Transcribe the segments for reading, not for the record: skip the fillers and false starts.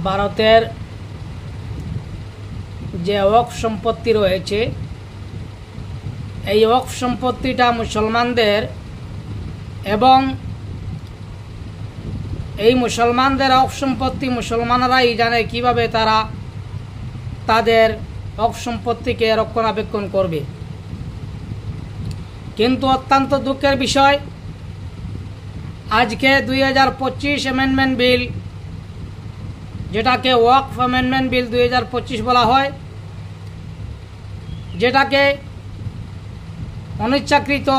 ভারতের যে ওয়াকফ সম্পত্তি রয়েছে এই ওয়াকফ সম্পত্তিটা মুসলমানদের এবং এই মুসলমানদের ওয়াকফ সম্পত্তি মুসলমানরাই জানে কিভাবে তারা তাদের ওয়াকফ সম্পত্তিকে রক্ষণাবেক্ষণ করবে। কিন্তু অত্যন্ত দুঃখের বিষয়, আজকে 2025 অ্যামেন্ডমেন্ট বিল, যেটাকে ওয়াকফ অ্যামেন্ডমেন্ট বিল 2025 বলা হয়, যেটাকে অনিচ্ছাকৃত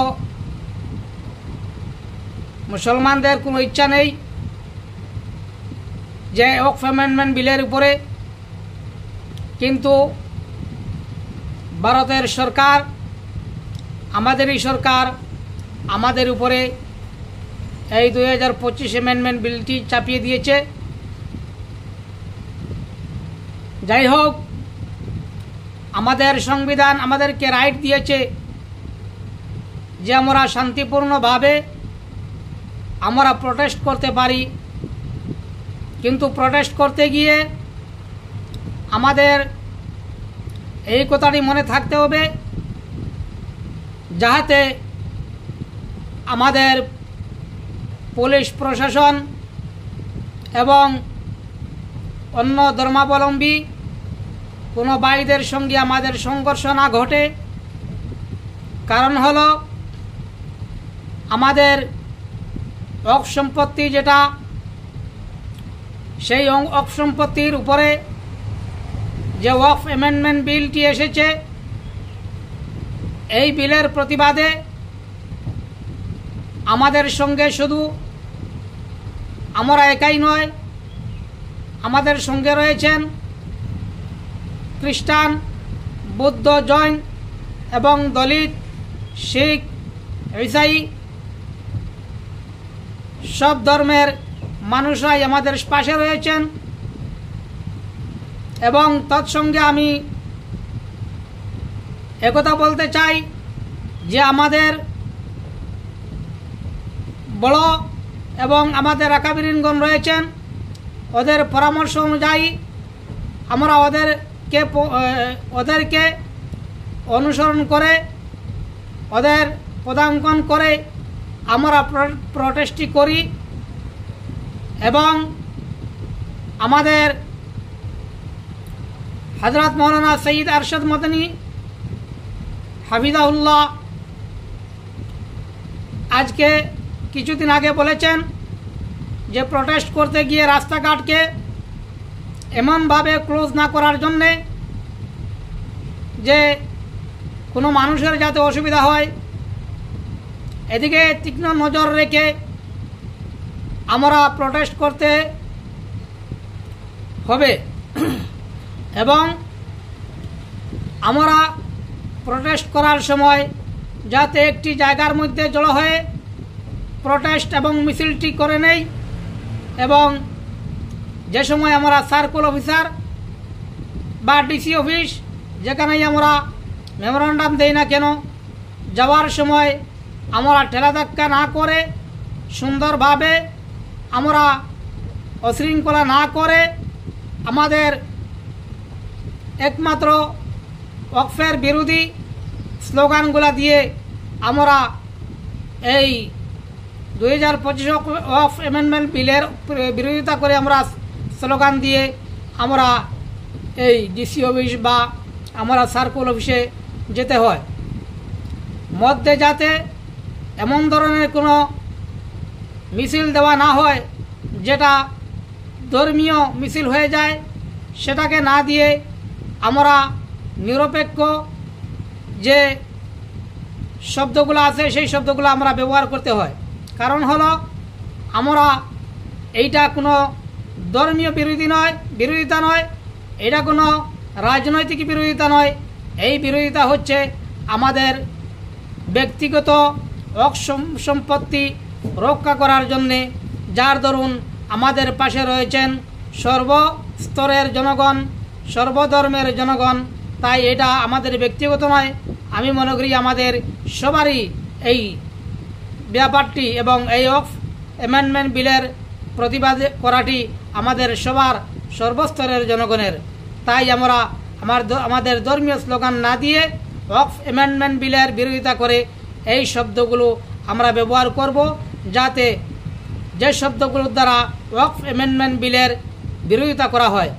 মুসলমানদের কোনো ইচ্ছা নেই যে ওয়াকফ অ্যামেন্ডমেন্ট বিলের উপরে, কিন্তু ভারতের সরকার, আমাদেরই সরকার আমাদের উপরে এই 2025 অ্যামেন্ডমেন্ট বিলটি চাপিয়ে দিয়েছে। যাই হোক, আমাদের সংবিধান আমাদেরকে রাইট দিয়েছে যে আমরা শান্তিপূর্ণভাবে আমরা প্রটেস্ট করতে পারি, কিন্তু প্রটেস্ট করতে গিয়ে আমাদের এই কথাটি মনে থাকতে হবে যাতে আমাদের পুলিশ প্রশাসন এবং অন্য ধর্মাবলম্বী কোনো ভাইদের সঙ্গে আমাদের সংঘর্ষ না ঘটে। কারণ হলো আমাদের ওয়াকফ সম্পত্তি যেটা, সেই ওয়াকফ সম্পত্তির উপরে যে ওয়াকফ অ্যামেন্ডমেন্ট বিলটি এসেছে, এই বিলের প্রতিবাদে আমাদের সঙ্গে শুধু আমরা একাই নয়, আমাদের সঙ্গে রয়েছেন খ্রিস্টান, বৌদ্ধ, জৈন এবং দলিত, শিখ, ঈসাই সব ধর্মের মানুষরাই আমাদের পাশে রয়েছেন। এবং তৎসঙ্গে আমি একথা বলতে চাই যে আমাদের বড় এবং আমাদের আকাবিরিনগণ রয়েছেন, ওদের পরামর্শ অনুযায়ী আমরা ওদেরকে অনুসরণ করে, ওদের পদাঙ্কন করে আমরা প্রটেস্টটি করি। এবং আমাদের হযরত মৌলানা সৈয়দ আরশাদ মদনী হাফিজাহুল্লাহ আজকে কিছুদিন আগে বলেছেন যে প্রটেস্ট করতে গিয়ে রাস্তাঘাটকে এমনভাবে ক্লোজ না করার জন্যে যে কোনো মানুষের যাতে অসুবিধা হয়, এদিকে তীক্ষ্ণ নজর রেখে আমরা প্রটেস্ট করতে হবে। এবং আমরা প্রটেস্ট করার সময় যাতে একটি জায়গার মধ্যে জড়ো হয়ে প্রটেস্ট এবং মিছিলটি করে নেই, এবং যে সময় আমরা সার্কেল অফিসার বা ডিসি অফিস যেখানেই আমরা মেমোরান্ডাম দেই না কেন, যাওয়ার সময় আমরা ঠেলা ধাক্কা না করে সুন্দরভাবে আমরা অশৃঙ্খলা না করে আমাদের একমাত্র ওয়াকফের বিরোধী স্লোগানগুলা দিয়ে আমরা এই 2025 ওয়াকফ অ্যামেন্ডমেন্ট বিলের বিরোধিতা করে আমরা স্লোগান দিয়ে আমরা এই ডিসি অফিস বা আমরা সার্কেল অফিসে যেতে হয়। মধ্যে যাতে এমন ধরনের কোনো মিছিল দেওয়া না হয় যেটা ধর্মীয় মিছিল হয়ে যায়, সেটাকে না দিয়ে আমরা নিরপেক্ষ যে শব্দগুলো আছে সেই শব্দগুলো আমরা ব্যবহার করতে হয়। কারণ হলো আমরা এইটা কোনো ধর্মীয় বিরোধিতা নয়, এটা কোনো রাজনৈতিক বিরোধিতা নয়। এই বিরোধিতা হচ্ছে আমাদের ব্যক্তিগত ওয়াকফ সম্পত্তি রক্ষা করার জন্যে, যার দরুন আমাদের পাশে রয়েছেন সর্বস্তরের জনগণ, সর্বধর্মের জনগণ। তাই এটা আমাদের ব্যক্তিগত নয়, আমি মনে করি আমাদের সবারই এই ব্যাপারটি এবং এই ওয়াকফ অ্যামেন্ডমেন্ট বিলের প্রতিবাদ করাটি আমাদের সবার সর্বস্তরের জনগণের। তাই আমরা আমাদের ধর্মীয় স্লোগান না দিয়ে ওয়াকফ অ্যামেন্ডমেন্ট বিলের বিরোধিতা করে এই শব্দগুলো আমরা ব্যবহার করব, যাতে যে শব্দগুলোর দ্বারা ওয়াকফ অ্যামেন্ডমেন্ট বিলের বিরোধিতা করা হয়